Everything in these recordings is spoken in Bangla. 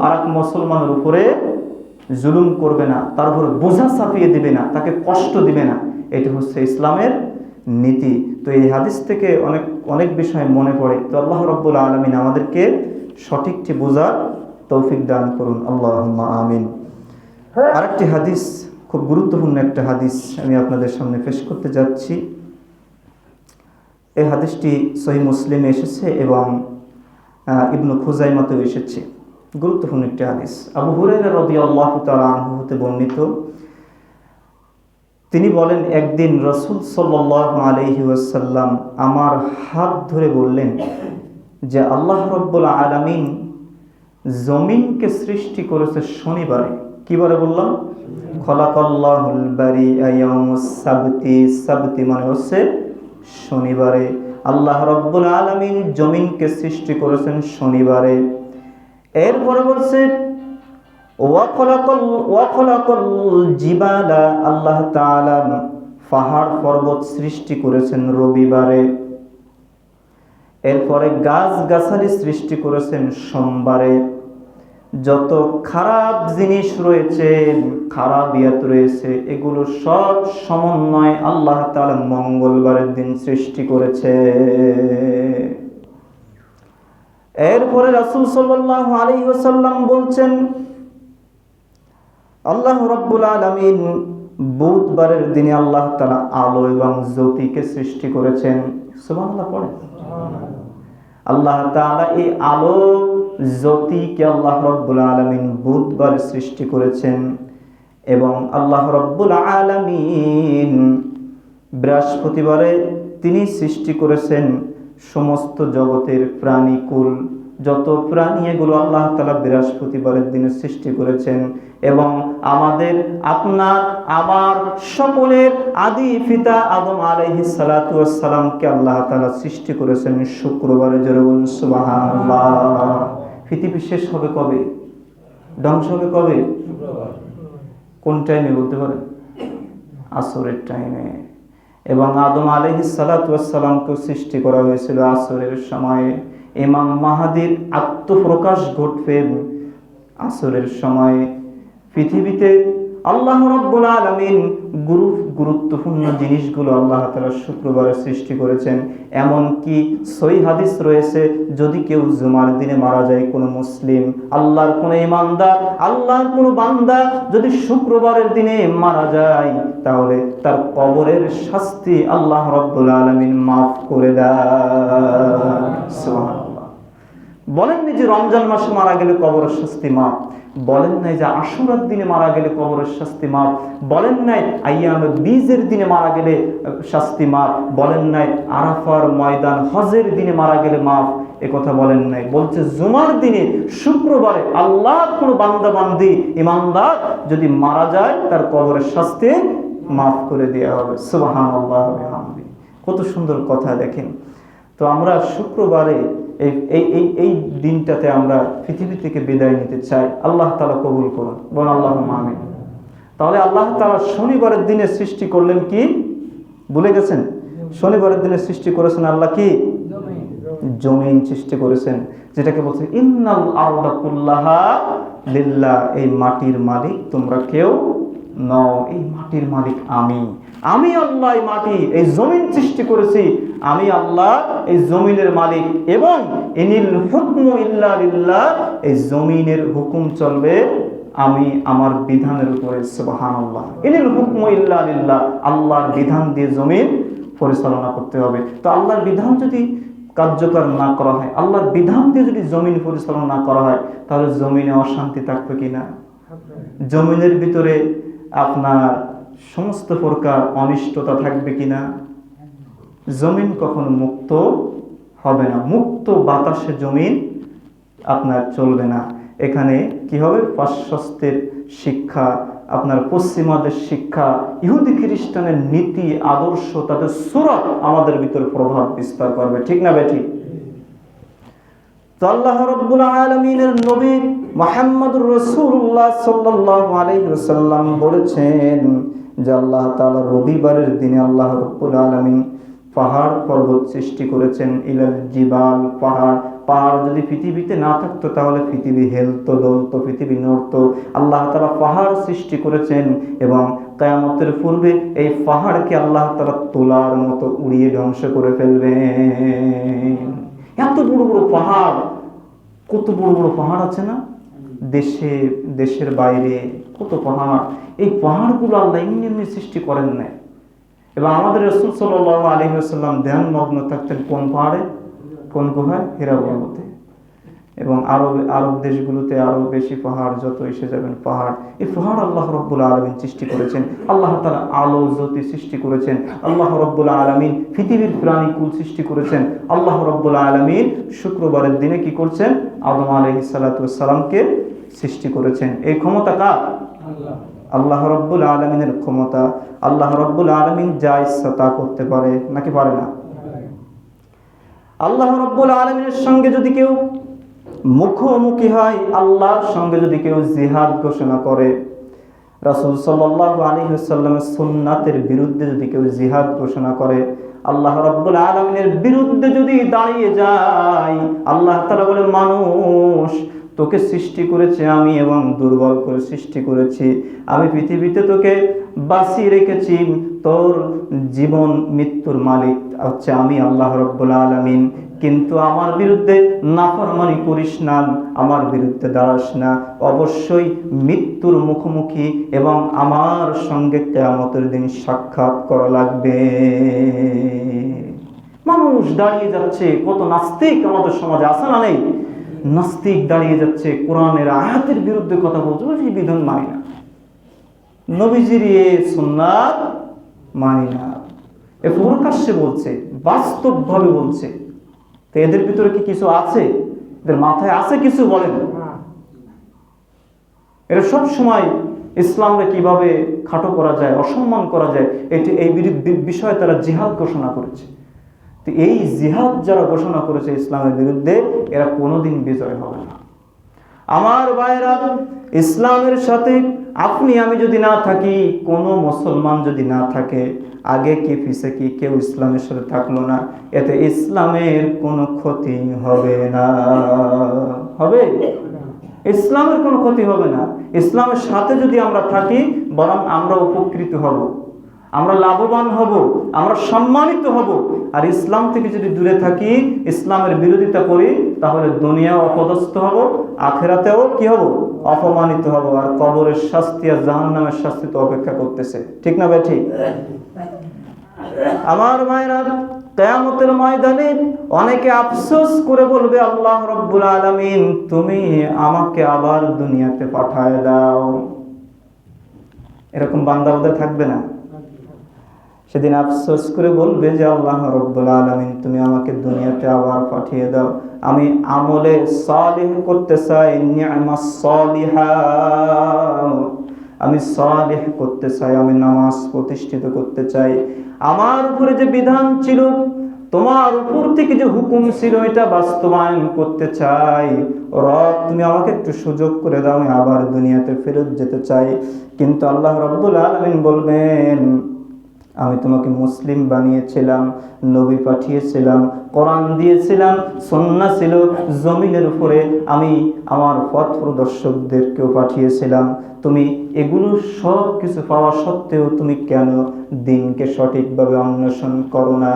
আর এক মুসলমানের উপরে জুলুম করবে না, তার উপর বোঝা চাপিয়ে দিবে না, তাকে কষ্ট দিবে না। এটা হচ্ছে ইসলামের নীতি। তো এই হাদিস থেকে অনেক অনেক বিষয় মনে পড়ে। তো আল্লাহ রাব্বুল আলামিন আমাদেরকে সঠিকটি বোঝার তৌফিক দান করুন, আল্লাহুম্মা আমিন। আরেকটি হাদিস, খুব গুরুত্বপূর্ণ একটা হাদিস আমি আপনাদের সামনে পেশ করতে যাচ্ছি। এই হাদিসটি সহিহ মুসলিমে এসেছে এবং ইবনু খুজাইমাতেও এসেছে। গুরুত্বপূর্ণ একটি হাদিস। আবু হুরায়রা রাদিয়াল্লাহু তাআলা আনহু হতে বর্ণিত, তিনি বলেন, একদিন রাসূল সাল্লাল্লাহু আলাইহি ওয়াসাল্লাম আমার হাত ধরে বললেন যে আল্লাহ রাব্বুল আলামিন জমিনকে সৃষ্টি করেছে শনিবারে। কি বারে বললাম? খলাকাল্লাহুল বারিআ ইয়াউমুস সাবতি। সাবতি মানে হচ্ছে শনিবারে। আল্লাহ রাব্বুল আলামিন জমিনকে সৃষ্টি করেছেন শনিবারে। এরপরে বলছে ওয়া খলাকাল জিবালা, আল্লাহ তাআলা পাহাড় পর্বত সৃষ্টি করেছেন রবিবারে। এরপরে গাছ গাছালি সৃষ্টি করেছেন সোমবারে। যত খারাপ জিনিস রয়েছে, খারাপিয়াত রয়েছে, এগুলো সব সমন্বয় আল্লাহ তাআলা মঙ্গলবারের দিন সৃষ্টি করেছে। এরপরে রাসূল সাল্লাল্লাহু আলাইহি ওয়াসাল্লাম বলছেন আল্লাহ রাব্বুল আলামিন বুধবারের দিনে আল্লাহ তাআলা আলো এবং জ্যোতিকে সৃষ্টি করেছেন। সুবহানাল্লাহ পড়েন। আল্লাহ তাআলা এই আলো জ্যোতিকে আল্লাহ রাব্বুল আলামিন বুধবার সৃষ্টি করেছেন এবং আল্লাহ রাব্বুল আলামিন বৃহস্পতিবারে তিনি সৃষ্টি করেছেন সমস্ত জগতের প্রাণীকুল। যত প্রাণী এগুলো আল্লাহ তাআলা বৃহস্পতিবারের দিনে সৃষ্টি করেছেন এবং আমাদের, আপনার, আমার সকলের আদি পিতা আদম আলাইহিস সালাতু ওয়াস সালামকে আল্লাহ তাআলা সৃষ্টি করেছেন শুক্রবারে। জোরে বলুন সুবহানাল্লাহ। পৃথিবী শেষ হবে কবে? ধ্বংস হবে কবে? শুক্রবার। কোন টাইমে বলতে পারেন? আসরের টাইমে। এবং আদম আলাইহিস সালাতু ওয়াস সালামকে সৃষ্টি করা হয়েছিল আসরের সময়ে। ইমাম মাহদীর আত্মপ্রকাশ ঘটবে আসরের সময়ে। পৃথিবীতে আল্লাহ রাব্বুল আলামিন গুরুত্বপূর্ণ জিনিসগুলো আল্লাহ তাআলা শুক্রবারে সৃষ্টি করেছেন। এমন কি সহিহ হাদিস রয়েছে, যদি কেউ জুমার দিনে মারা যায়, কোনো মুসলিম, আল্লাহর কোনো ইমানদার, আল্লাহর কোনো বান্দা যদি শুক্রবারের দিনে মারা যায়, তাহলে তার কবরের শাস্তি আল্লাহ রাব্বুল আলামিন মাফ করে দেন। সুবহানাল্লাহ। বলেননি যে রমজান মাসে মারা গেলে কবরের শাস্তি মাফ, বলেন নাই যে আশুরার দিনে মারা গেলে কবরের শাস্তি মাফ, বলেন নাই আইয়ামে বীজের দিনে মারা গেলে শাস্তি মাফ, বলেন নাই আরাফার ময়দান হজের দিনে মারা গেলে মাফ, এ কথা বলেন নাই। বলছে জুমার দিনে, শুক্রবারে আল্লাহর কোনো বান্দা বান্দি ইমানদার যদি মারা যায়, তার কবরের শাস্তি মাফ করে দেওয়া হবে। সুবহানাল্লাহ ওয়া বিহামদিহি। কত সুন্দর কথা দেখেন। তো আমরা শুক্রবারে এই দিনটাতে আমরা পৃথিবী থেকে বিদায় নিতে চাই। আল্লাহ তাআলা কবুল করুন, বল আল্লাহুম্মা আমিন। তাহলে আল্লাহ তাআলা শনিবারের দিনে সৃষ্টি করলেন কি? ভুলে গেছেন? শনিবারের দিনে সৃষ্টি করেছেন আল্লাহ কি? জমিন সৃষ্টি করেছেন, যেটাকে বলছেন ইন্নাল আরদা কুল্লাহা লিল্লাহ। এই মাটির মালিক তোমরা কেউ নও, এই মাটির মালিক আমি আল্লাহ। এই মাটি, এই জমিন সৃষ্টি করেছি আমি আল্লাহ, এই জমিনের মালিক। এবং ইনিল হুকমু ইল্লা লিল্লাহ, এই জমিনের হুকুম চলবে আমি আমার বিধানের উপরে। সুবহানাল্লাহ। ইনিল হুকমু ইল্লা লিল্লাহ, আল্লাহর বিধান দিয়ে জমিন পরিচালনা করতে হবে। তো আল্লাহর বিধান যদি কার্যকর না করা হয়, আল্লাহর বিধান দিয়ে যদি জমিন পরিচালনা না করা হয়, তাহলে জমিনে অশান্তি থাকবে কিনা? জমিনের ভিতরে আপনার সমস্ত প্রকার অনিষ্টতা থাকবে কিনা? জমিন কখনো মুক্ত হবে না। মুক্ত বাতাসে জমিন আপনার চলবে না। এখানে কি হবে? পাশ্চাত্যের শিক্ষা, আপনার পশ্চিমাদের শিক্ষা, ইহুদি খ্রিস্টানের নীতি আদর্শ, তাদের সুরত আমাদের ভিতরে প্রভাব বিস্তার করবে। ঠিক না বেঠিক? তো আল্লাহ রাব্বুল আলামিনের নবী মুহাম্মদুর রাসূলুল্লাহ সাল্লাল্লাহু আলাইহি ওয়াসাল্লাম বলেছেন যে আল্লাহ তাআলা রবিবারের দিনে আল্লাহ রাব্বুল আলামিন পাহাড় পর্বত সৃষ্টি করেছেন। ইলাল জিবাল, পাহাড় যদি পৃথিবীতে না থাকতো তাহলে পৃথিবী হেলতো, দলতো, পৃথিবী নড়তো। আল্লাহ তাআলা পাহাড় সৃষ্টি করেছেন এবং কিয়ামতের পূর্বে এই পাহাড়কে আল্লাহ তাআলা তোলার মতো উড়িয়ে ধ্বংস করে ফেলবেন। এত বড় বড় পাহাড়, কত বড় বড় পাহাড় আছে না দেশের বাইরে, কত পাহাড়। এই পাহাড়গুলো আল্লাহ এমনি এমনি সৃষ্টি করেন না। এবং আমাদের রাসূল সাল্লাল্লাহু আলাইহি ওয়াসাল্লাম ধ্যানমগ্ন থাকতেন কোন পাহাড়ে, কোন গুহায়? হিরা পর্বতে। এবং আরব দেশগুলোতে আরো বেশি পাহাড়, যত এসে যাবেন পাহাড়। এই পাহাড় আল্লাহ রাব্বুল আলামিন সৃষ্টি করেছেন। আল্লাহ তাআলা আলো জ্যোতি সৃষ্টি করেছেন। আল্লাহ রাব্বুল আলামিন পৃথিবীর প্রাণীকুল সৃষ্টি করেছেন। আল্লাহ রাব্বুল আলামিন শুক্রবারের দিনে কি করছেন? আদম আলাইহিস সালাতু ওয়াস সালামকে সৃষ্টি করেছেন। এই ক্ষমতা কার? আল্লাহ রাব্বুল আলামিনের ক্ষমতা। আল্লাহ রাব্বুল আলামিন যা ইচ্ছা তা করতে পারে, নাকি পারে না? আল্লাহ রাব্বুল আলামিনের সঙ্গে যদি কেউ মুখোমুখি হয়, আল্লাহর সঙ্গে যদি কেউ জিহাদ ঘোষণা করে, রাসূল সাল্লাল্লাহু আলাইহি ওয়াসাল্লামের সুন্নাতের বিরুদ্ধে যদি কেউ জিহাদ ঘোষণা করে, আল্লাহ রাব্বুল আলামিনের বিরুদ্ধে যদি দাঁড়িয়ে যায়, আল্লাহ তাআলা বলে, মানুষ তোকে সৃষ্টি করেছে আমি এবং দুর্বল করে সৃষ্টি করেছি। আমি পৃথিবীতে তোকে বাঁচিয়ে রেখেছি। তোর জীবন মৃত্যুর মালিক হচ্ছে আমি আল্লাহ রাব্বুল আলামিন। কিন্তু আমার বিরুদ্ধে নাফরমানি করিস না, আমার বিরুদ্ধে দাঁড়াস না। অবশ্যই মৃত্যুর মুখোমুখি এবং আমার সঙ্গে কিয়ামতের দিন সাক্ষাৎ করা লাগবে। মানুষ দাঁড়িয়ে যাচ্ছে, কত নাস্তিক আমাদের সমাজে আছে না নেই? নাস্তিক দাঁড়িয়ে যাচ্ছে, কোরআনের আয়াতের বিরুদ্ধে কথা বলছে, এই বিধান মানি না, নবীজির এই সুন্নাত মানি না। এ প্রকাশ্যে বলছে, বাস্তবভাবে বলছে। তো এদের ভিতরে কি কিছু আছে? এদের মাথায় আছে কিছু? বলেন। এরা সব সময় ইসলামকে কিভাবে খাটো করা যায়, অসম্মান করা যায়, এটি এই বিষয়ে তারা জিহাদ ঘোষণা করেছে। তো এই জিহাদ যারা ঘোষণা করেছে ইসলামের বিরুদ্ধে, এরা কোনোদিন বিজয় হবে না। আমার ভাইরা, ইসলামের সাথে আপনি আমি যদি না থাকি, কোনো মুসলমান যদি না থাকে, আগে কি পিছে কি কেউ ইসলামের সাথে থাকলো না, এতে ইসলামের কোনো ক্ষতি হবে না। হবে? ইসলামের কোনো ক্ষতি হবে না। ইসলামের সাথে যদি আমরা থাকি, বরং আমরা উপকৃত হব, আমরা লাভবান হব, আমরা সম্মানিত হব। আর ইসলাম থেকে যদি দূরে থাকি, ইসলামের বিরোধিতা করি, তাহলে দুনিয়াও অপদস্থ হব, আখিরাতেও কি হব? অপমানিত হব। আর কবরের শাস্তি আর জাহান্নামের শাস্তি তো অপেক্ষা করতেছে, ঠিক না ভাই? ঠিক। আমার মায়েরা, কিয়ামতের ময়দানে অনেকে আফসোস করে বলবে, আল্লাহ রাব্বুল আলামিন তুমি আমাকে আবার দুনিয়াতে পাঠায় দাও। এরকম বান্দা ওদের থাকবে না? সেদিন আফসোস করে বলবে যে, আল্লাহ রাব্বুল আলামিন তুমি আমাকে দুনিয়াতে আবার পাঠিয়ে দাও। আমি আমলে সালিহ করতে চাই, নি'মাস সালিহা, আমি সালিহ করতে চাই, আমি নামাজ প্রতিষ্ঠিত করতে চাই। আমার উপরে যে বিধান ছিল, তোমার উপর থেকে যে হুকুম ছিল, এটা বাস্তবায়ন করতে চাই। রব তুমি আমাকে একটু সুযোগ করে দাও, আমি আবার দুনিয়াতে ফেরত যেতে চাই। কিন্তু আল্লাহ রাব্বুল আলামিন বলবেন, আমি তোমাকে মুসলিম বানিয়েছিলাম, নবী পাঠিয়েছিলাম, কোরআন দিয়েছিলাম, সুন্নাহ ছিল জমিনের উপরে, আমি আমার পথ প্রদর্শকদেরকেও পাঠিয়েছিলাম। তুমি এগুলো সব কিছু পাওয়া সত্ত্বেও তুমি কেন দিনকে সঠিকভাবে অন্বেষণ করো না?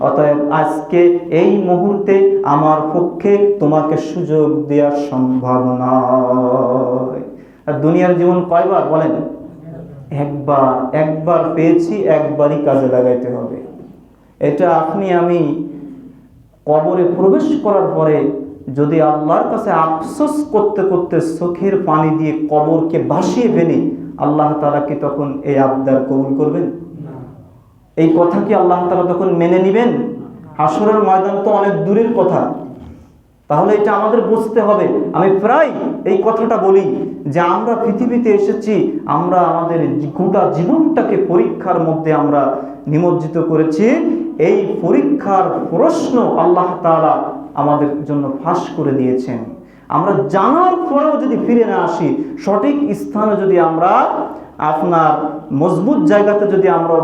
অতএব আজকে এই মুহূর্তে আমার পক্ষে তোমাকে সুযোগ দেওয়া সম্ভব নয়। আর দুনিয়ার জীবন কয়বার বলেন? একবার পেয়েছি, একবারই কাজে লাগাইতে হবে। এটা আপনি আমি কবরে প্রবেশ করার পরে যদি আল্লাহর কাছে আফসোস করতে করতে চোখের পানি দিয়ে কবরকে ভাসিয়ে ফেলি, আল্লাহ তাআলা কি তখন এই আবদার কবুল করবেন? এই কথা কি আল্লাহ তাআলা তখন মেনে নেবেন? হাসরের ময়দান তো অনেক দূরের কথা। তাহলে এটা আমাদের বুঝতে হবে। আমি প্রায় এই কথাটা বলি যে আমরা পৃথিবীতে এসেছি, আমরা আমাদের গোটা জীবনটাকে পরীক্ষার মধ্যে আমরা নিমজ্জিত করেছি। এই পরীক্ষার প্রশ্ন আল্লাহ তাআলা আমাদের জন্য ফাঁস করে দিয়েছেন। আমরা জানার পরেও যদি ফিরে না আসি, সঠিক স্থানে যদি আমরা আপনার মজবুত জায়গাতে যদি আমরা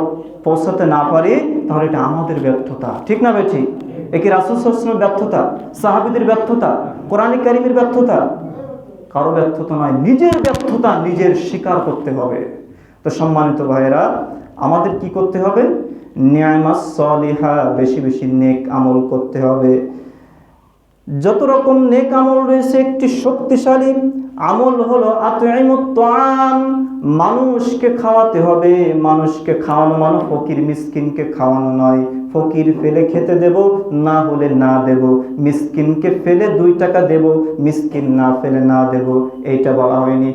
পৌঁছাতে না পারি, তাহলে এটা আমাদের ব্যর্থতা, ঠিক না ভাই? ঠিক। এ কি রাসূল সাল্লাল্লাহু আলাইহি ওয়াসাল্লামের ব্যর্থতা, সাহাবীদের ব্যর্থতা, কোরআনে কারীমের ব্যর্থতা? কারো ব্যর্থতা নয়, নিজের ব্যর্থতা নিজের স্বীকার করতে হবে। তো সম্মানিত ভাইয়েরা, আমাদের কি করতে হবে? নিয়ামাস সলিহা, বেশি বেশি নেক আমল করতে হবে। যত রকম নেক আমল রয়েছে, একটি শক্তিশালী আমল হলো আতইমুত তাআম, মানুষকে খাওয়াতে হবে। মানুষকে খাওয়ানো মানে ফকির মিসকিনকে খাওয়ানো নয়। ফকির ফেলে খেতে দেব, না হলে না দেব। মিসকিনকে ফেলে 2 টাকা দেব, মিসকিন না ফেলে না দেব, এইটা বলা হয়নি।